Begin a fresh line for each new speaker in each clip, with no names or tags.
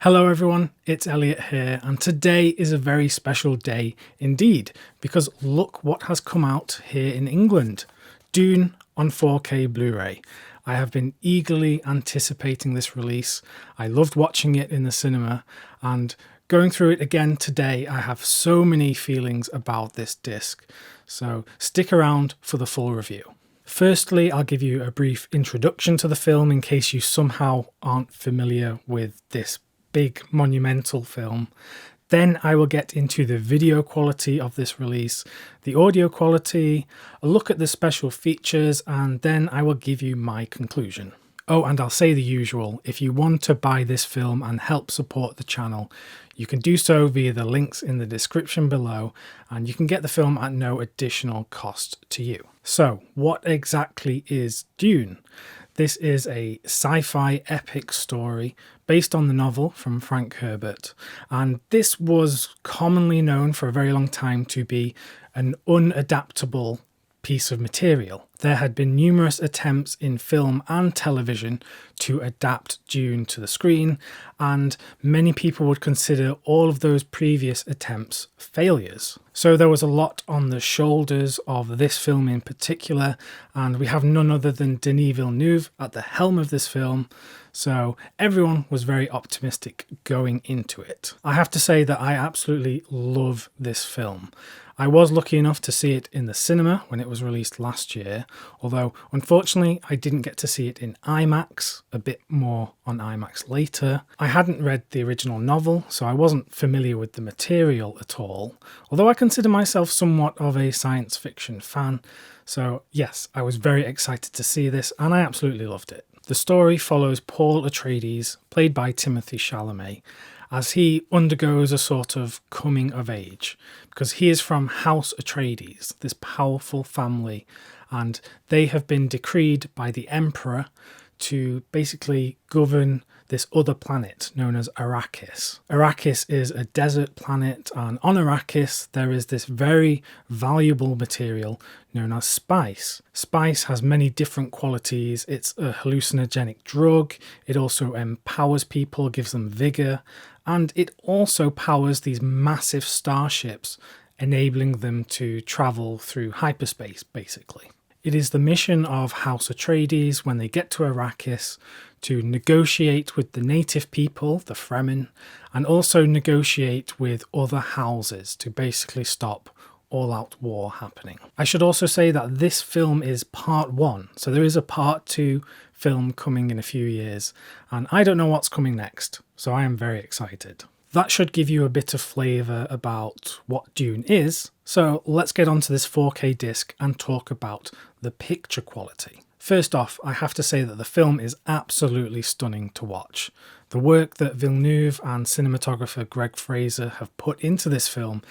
Hello everyone, it's Elliot here, and today is a very special day indeed, because look what has come out here in England. Dune on 4K Blu-ray. I have been eagerly anticipating this release. I loved watching it in the cinema, and going through it again today, I have so many feelings about this disc. So stick around for the full review. Firstly, I'll give you a brief introduction to the film in case you somehow aren't familiar with this big monumental film. Then I will get into the video quality of this release, the audio quality, a look at the special features, and then I will give you my conclusion. Oh, and I'll say the usual, if you want to buy this film and help support the channel, you can do so via the links in the description below, and you can get the film at no additional cost to you. So, what exactly is Dune? This is a sci-fi epic story based on the novel from Frank Herbert, and this was commonly known for a very long time to be an unadaptable piece of material. There had been numerous attempts in film and television to adapt Dune to the screen, and many people would consider all of those previous attempts failures. So there was a lot on the shoulders of this film in particular, and we have none other than Denis Villeneuve at the helm of this film, so everyone was very optimistic going into it. I have to say that I absolutely love this film. I was lucky enough to see it in the cinema when it was released last year, although unfortunately I didn't get to see it in IMAX, a bit more on IMAX later. I hadn't read the original novel, so I wasn't familiar with the material at all, although I consider myself somewhat of a science fiction fan, so yes, I was very excited to see this and I absolutely loved it. The story follows Paul Atreides, played by Timothée Chalamet, as he undergoes a sort of coming of age, because he is from House Atreides, this powerful family, and they have been decreed by the Emperor to basically govern this other planet known as Arrakis. Arrakis is a desert planet, and on Arrakis there is this very valuable material known as spice. Spice has many different qualities. It's a hallucinogenic drug, it also empowers people, gives them vigor, and it also powers these massive starships, enabling them to travel through hyperspace basically. It is the mission of House Atreides when they get to Arrakis to negotiate with the native people, the Fremen, and also negotiate with other houses to basically stop all-out war happening. I should also say that this film is part 1, so there is a part 2 film coming in a few years, and I don't know what's coming next, so I am very excited. That should give you a bit of flavour about what Dune is, so let's get onto this 4K disc and talk about the picture quality. First off, I have to say that the film is absolutely stunning to watch. The work that Villeneuve and cinematographer Greg Fraser have put into this film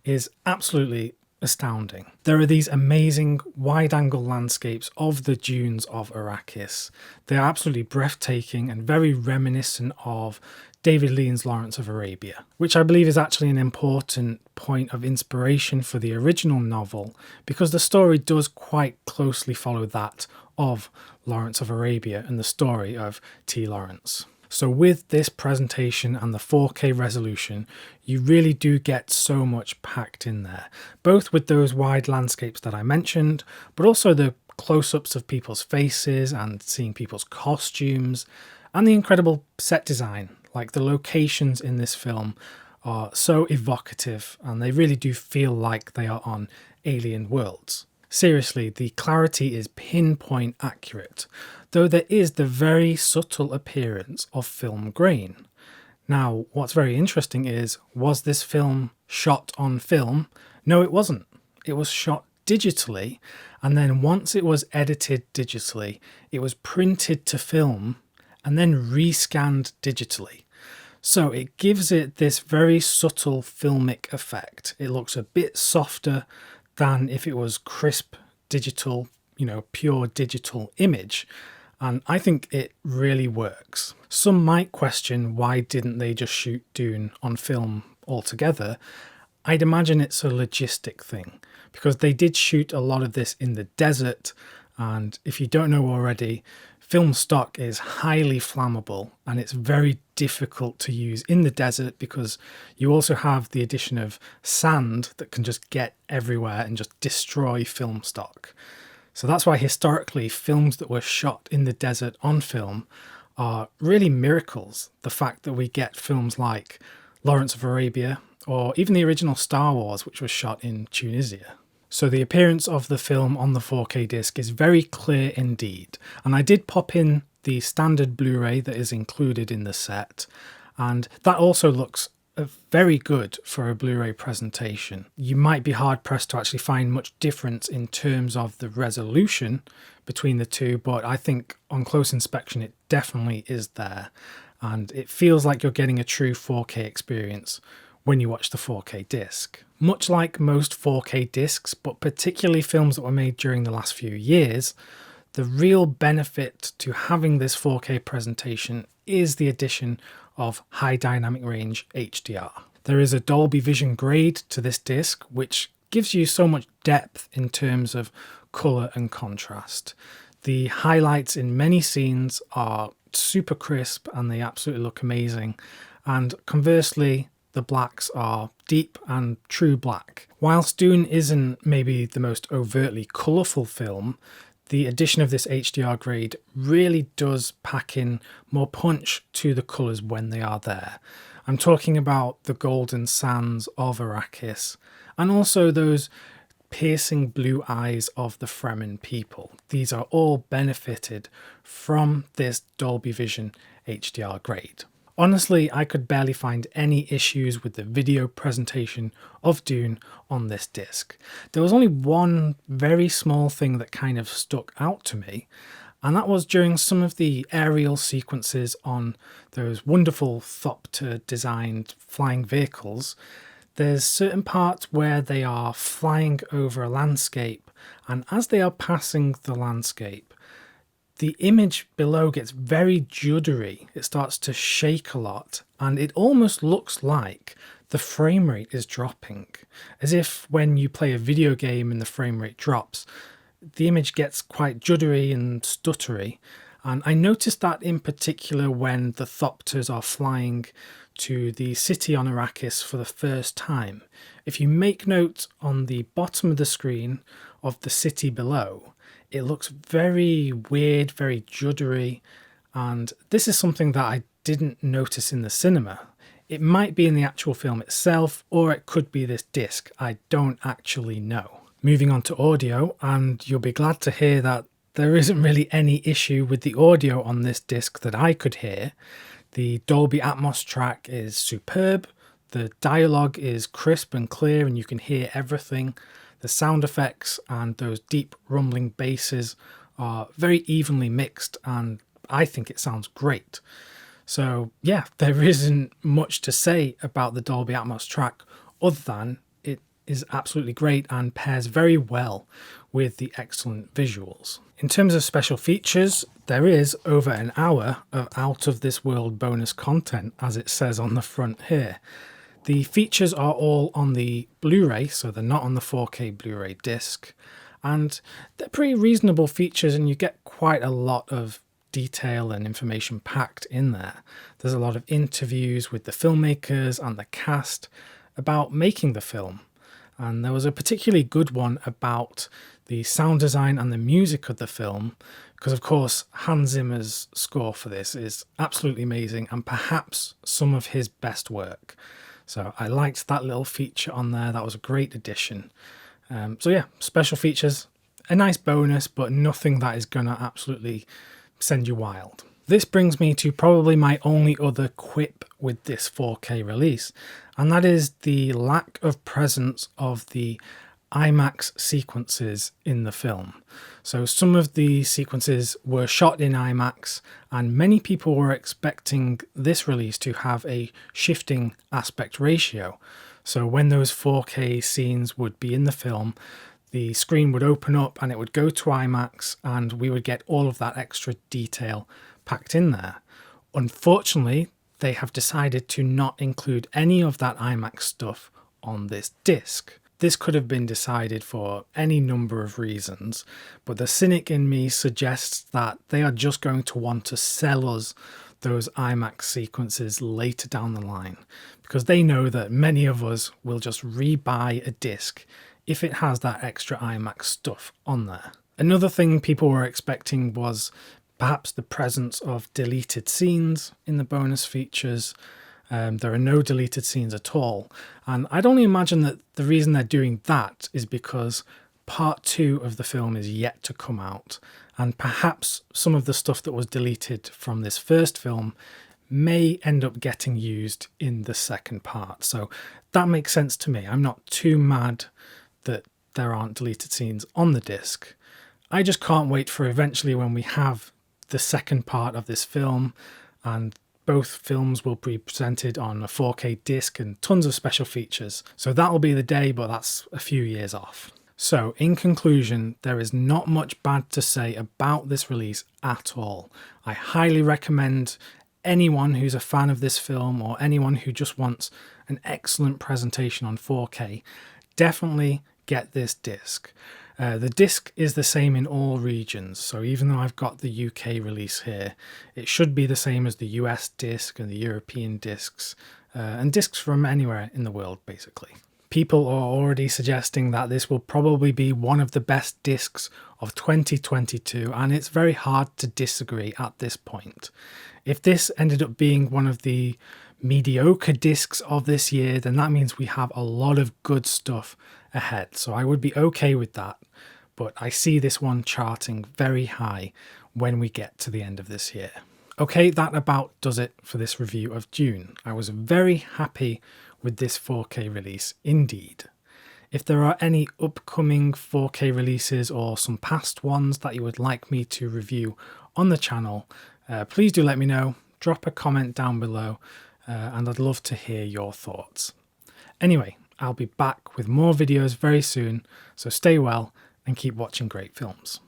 is absolutely astounding. There are these amazing wide-angle landscapes of the dunes of Arrakis. They are absolutely breathtaking and very reminiscent of David Lean's Lawrence of Arabia, which I believe is actually an important point of inspiration for the original novel, because the story does quite closely follow that of Lawrence of Arabia and the story of T. Lawrence. So with this presentation and the 4K resolution, you really do get so much packed in there, both with those wide landscapes that I mentioned, but also the close-ups of people's faces and seeing people's costumes, and the incredible set design. Like, the locations in this film are so evocative and they really do feel like they are on alien worlds. Seriously, the clarity is pinpoint accurate, though there is the very subtle appearance of film grain. Now, what's very interesting is, was this film shot on film? No, it wasn't. It was shot digitally, and then once it was edited digitally, it was printed to film and then rescanned digitally. So it gives it this very subtle filmic effect. It looks a bit softer than if it was crisp digital, pure digital image. And I think it really works. Some might question, why didn't they just shoot Dune on film altogether? I'd imagine it's a logistic thing, because they did shoot a lot of this in the desert, and if you don't know already, film stock is highly flammable and it's very difficult to use in the desert because you also have the addition of sand that can just get everywhere and just destroy film stock. So that's why historically films that were shot in the desert on film are really miracles. The fact that we get films like Lawrence of Arabia or even the original Star Wars, which was shot in Tunisia. So the appearance of the film on the 4K disc is very clear indeed. And I did pop in the standard Blu-ray that is included in the set, and that also looks very good for a Blu-ray presentation. You might be hard pressed to actually find much difference in terms of the resolution between the two, but I think on close inspection it definitely is there, and it feels like you're getting a true 4K experience when you watch the 4K disc. Much like most 4K discs, but particularly films that were made during the last few years, the real benefit to having this 4K presentation is the addition of high dynamic range HDR. There is a Dolby Vision grade to this disc, which gives you so much depth in terms of colour and contrast. The highlights in many scenes are super crisp and they absolutely look amazing, and conversely the blacks are deep and true black. Whilst Dune isn't maybe the most overtly colourful film, the addition of this HDR grade really does pack in more punch to the colours when they are there. I'm talking about the golden sands of Arrakis and also those piercing blue eyes of the Fremen people. These are all benefited from this Dolby Vision HDR grade. Honestly, I could barely find any issues with the video presentation of Dune on this disc. There was only one very small thing that kind of stuck out to me, and that was during some of the aerial sequences on those wonderful Thopter designed flying vehicles. There's certain parts where they are flying over a landscape, and as they are passing the landscape, the image below gets very juddery. It starts to shake a lot, and it almost looks like the frame rate is dropping. As if when you play a video game and the frame rate drops, the image gets quite juddery and stuttery. And I noticed that in particular when the Thopters are flying to the city on Arrakis for the first time. If you make note on the bottom of the screen of the city below, it looks very weird, very juddery, and this is something that I didn't notice in the cinema. It might be in the actual film itself, or it could be this disc. I don't actually know. Moving on to audio, and you'll be glad to hear that there isn't really any issue with the audio on this disc that I could hear. The Dolby Atmos track is superb, the dialogue is crisp and clear and you can hear everything. The sound effects and those deep rumbling basses are very evenly mixed and I think it sounds great. So yeah, there isn't much to say about the Dolby Atmos track other than it is absolutely great and pairs very well with the excellent visuals. In terms of special features, there is over an hour of out of this world bonus content, as it says on the front here. The features are all on the Blu-ray, so they're not on the 4K Blu-ray disc, and they're pretty reasonable features and you get quite a lot of detail and information packed in there. There's a lot of interviews with the filmmakers and the cast about making the film, and there was a particularly good one about the sound design and the music of the film, because of course Hans Zimmer's score for this is absolutely amazing and perhaps some of his best work. So I liked that little feature on there. That was a great addition. So yeah, special features, a nice bonus, but nothing that is gonna absolutely send you wild. This brings me to probably my only other quip with this 4K release, and that is the lack of presence of the IMAX sequences in the film. So some of the sequences were shot in IMAX and many people were expecting this release to have a shifting aspect ratio. So when those 4K scenes would be in the film, the screen would open up and it would go to IMAX and we would get all of that extra detail packed in there. Unfortunately, they have decided to not include any of that IMAX stuff on this disc. This could have been decided for any number of reasons, but the cynic in me suggests that they are just going to want to sell us those IMAX sequences later down the line, because they know that many of us will just rebuy a disc if it has that extra IMAX stuff on there. Another thing people were expecting was perhaps the presence of deleted scenes in the bonus features. There are no deleted scenes at all, and I'd only imagine that the reason they're doing that is because part 2 of the film is yet to come out, and perhaps some of the stuff that was deleted from this first film may end up getting used in the second part. So that makes sense to me. I'm not too mad that there aren't deleted scenes on the disc. I just can't wait for eventually when we have the second part of this film, and both films will be presented on a 4K disc and tons of special features. So that'll be the day, but that's a few years off. So in conclusion, there is not much bad to say about this release at all. I highly recommend anyone who's a fan of this film, or anyone who just wants an excellent presentation on 4K, definitely get this disc. The disc is the same in all regions, so even though I've got the UK release here, it should be the same as the US disc and the European discs, and discs from anywhere in the world basically. People are already suggesting that this will probably be one of the best discs of 2022, and it's very hard to disagree at this point. If this ended up being one of the mediocre discs of this year, then that means we have a lot of good stuff ahead, so I would be okay with that, but I see this one charting very high when we get to the end of this year. Okay, that about does it for this review of Dune. I was very happy with this 4K release indeed. If there are any upcoming 4K releases or some past ones that you would like me to review on the channel, please do let me know. Drop a comment down below, and I'd love to hear your thoughts. Anyway, I'll be back with more videos very soon, so stay well and keep watching great films.